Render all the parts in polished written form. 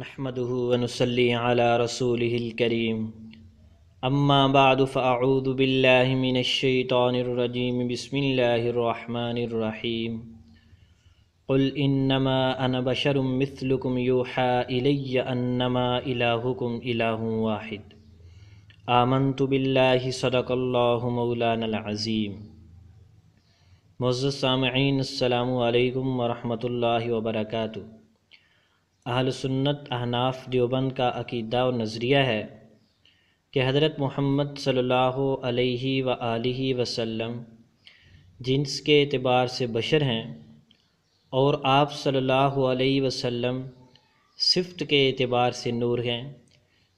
نحمده ونصلي على رسوله الكريم اما بعد فاعوذ بالله من الشيطان الرجيم بسم الله الرحمن الرحيم قل انما انا بشر مثلكم يوحى الي انما الهكم اله واحد آمنت بالله صدق الله مولانا العظیم۔ معزز سامعین، السلام علیکم ورحمۃ اللہ وبرکاتہ۔ اہل سنت احناف دیوبند کا عقیدہ و نظریہ ہے کہ حضرت محمد صلی اللہ علیہ وآلہ وسلم جنس کے اعتبار سے بشر ہیں اور آپ صلی اللہ علیہ وسلم صفت کے اعتبار سے نور ہیں،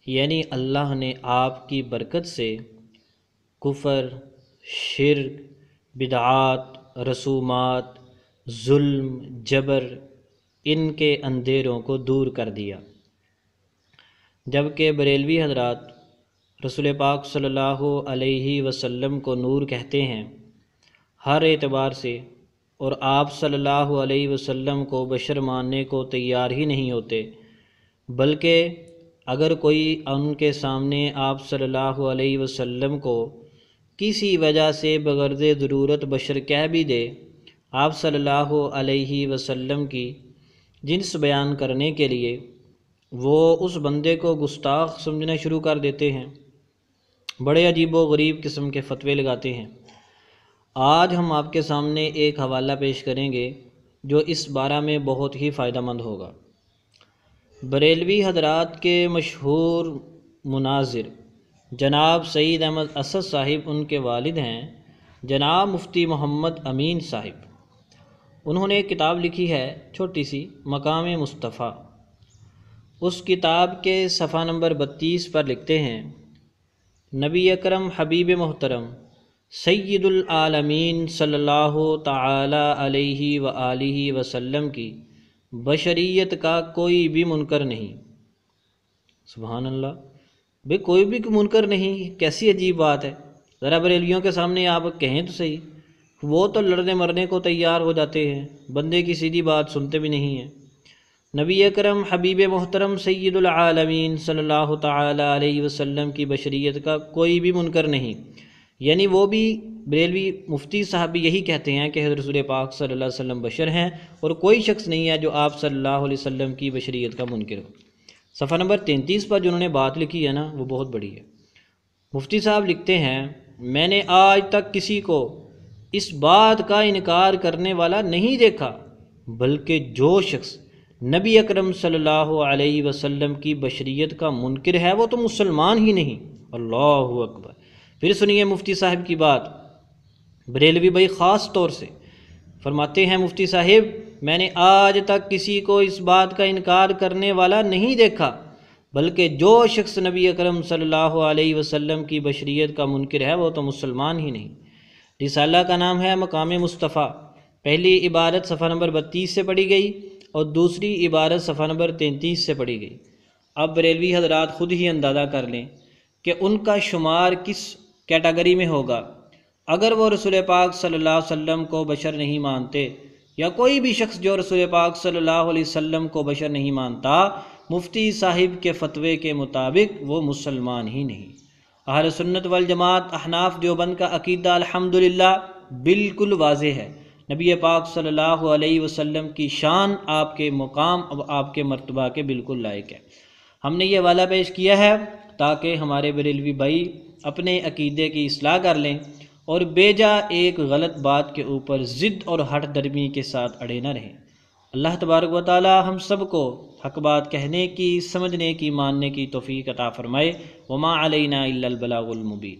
یعنی اللہ نے آپ کی برکت سے کفر، شرک، بدعات، رسومات، ظلم، جبر، ان کے اندھیروں کو دور کر دیا، جبکہ بریلوی حضرات رسول پاک صلی اللہ علیہ وسلم کو نور کہتے ہیں ہر اعتبار سے، اور آپ صلی اللہ علیہ وسلم کو بشر ماننے کو تیار ہی نہیں ہوتے، بلکہ اگر کوئی ان کے سامنے آپ صلی اللہ علیہ وسلم کو کسی وجہ سے بغرض ضرورت بشر کہہ بھی دے، آپ صلی اللہ علیہ وسلم کی جنس بیان کرنے کے لیے وہ اس بندے کو گستاخ سمجھنا شروع کر دیتے ہیں، بڑے عجیب و غریب قسم کے فتوے لگاتے ہیں۔ آج ہم آپ کے سامنے ایک حوالہ پیش کریں گے جو اس بارہ میں بہت ہی فائدہ مند ہوگا۔ بریلوی حضرات کے مشہور مناظر جناب سید احمد اسد صاحب، ان کے والد ہیں جناب مفتی محمد امین صاحب، انہوں نے ایک کتاب لکھی ہے چھوٹی سی، مقام مصطفیٰ۔ اس کتاب کے صفحہ نمبر 32 پر لکھتے ہیں، نبی اکرم حبیب محترم سید العالمین صلی اللہ تعالی علیہ وآلہ وسلم کی بشریت کا کوئی بھی منکر نہیں۔ سبحان اللہ، بھئی کوئی بھی منکر نہیں، کیسی عجیب بات ہے، ذرا بریلویوں کے سامنے آپ کہیں تو صحیح، وہ تو لڑنے مرنے کو تیار ہو جاتے ہیں، بندے کی سیدھی بات سنتے بھی نہیں ہیں۔ نبی اکرم حبیب محترم سید العالمین صلی اللہ تعالی علیہ وسلم کی بشریت کا کوئی بھی منکر نہیں، یعنی وہ بھی بریلوی مفتی صاحب بھی یہی کہتے ہیں کہ حضرت رسول پاک صلی اللہ علیہ وسلم بشر ہیں اور کوئی شخص نہیں ہے جو آپ صلی اللہ علیہ وسلم کی بشریت کا منکر ہو۔ صفحہ نمبر 33 پر جنہوں نے بات لکھی ہے نا، وہ بہت بڑی ہے۔ مفتی صاحب لکھتے ہیں، میں نے آج تک کسی کو اس بات کا انکار کرنے والا نہیں دیکھا، بلکہ جو شخص نبی اکرم صلی اللہ علیہ وسلم کی بشریت کا منکر ہے وہ تو مسلمان ہی نہیں۔ اللہ اکبر۔ پھر سنیے مفتی صاحب کی بات، بریلوی بھائی خاص طور سے فرماتے ہیں، مفتی صاحب میں نے آج تک کسی کو اس بات کا انکار کرنے والا نہیں دیکھا، بلکہ جو شخص نبی اکرم صلی اللہ علیہ وسلم کی بشریت کا منکر ہے وہ تو مسلمان ہی نہیں۔ رسالہ کا نام ہے مقام مصطفیٰ، پہلی عبارت صفحہ نمبر 32 سے پڑھی گئی اور دوسری عبارت صفحہ نمبر 33 سے پڑھی گئی۔ اب بریلوی حضرات خود ہی اندازہ کر لیں کہ ان کا شمار کس کیٹیگری میں ہوگا۔ اگر وہ رسول پاک صلی اللہ علیہ وسلم کو بشر نہیں مانتے، یا کوئی بھی شخص جو رسول پاک صلی اللہ علیہ وسلم کو بشر نہیں مانتا، مفتی صاحب کے فتوے کے مطابق وہ مسلمان ہی نہیں۔ اہل سنت والجماعت احناف دیوبند کا عقیدہ الحمدللہ بالکل واضح ہے، نبی پاک صلی اللہ علیہ وسلم کی شان آپ کے مقام اور آپ کے مرتبہ کے بالکل لائق ہے۔ ہم نے یہ حوالہ پیش کیا ہے تاکہ ہمارے بریلوی بھائی اپنے عقیدے کی اصلاح کر لیں اور بیجا ایک غلط بات کے اوپر ضد اور ہٹ درمی کے ساتھ اڑے نہ رہیں۔ اللہ تبارک و تعالی ہم سب کو حق بات کہنے کی، سمجھنے کی، ماننے کی توفیق عطا فرمائے۔ وما علینا الا البلاغ المبین۔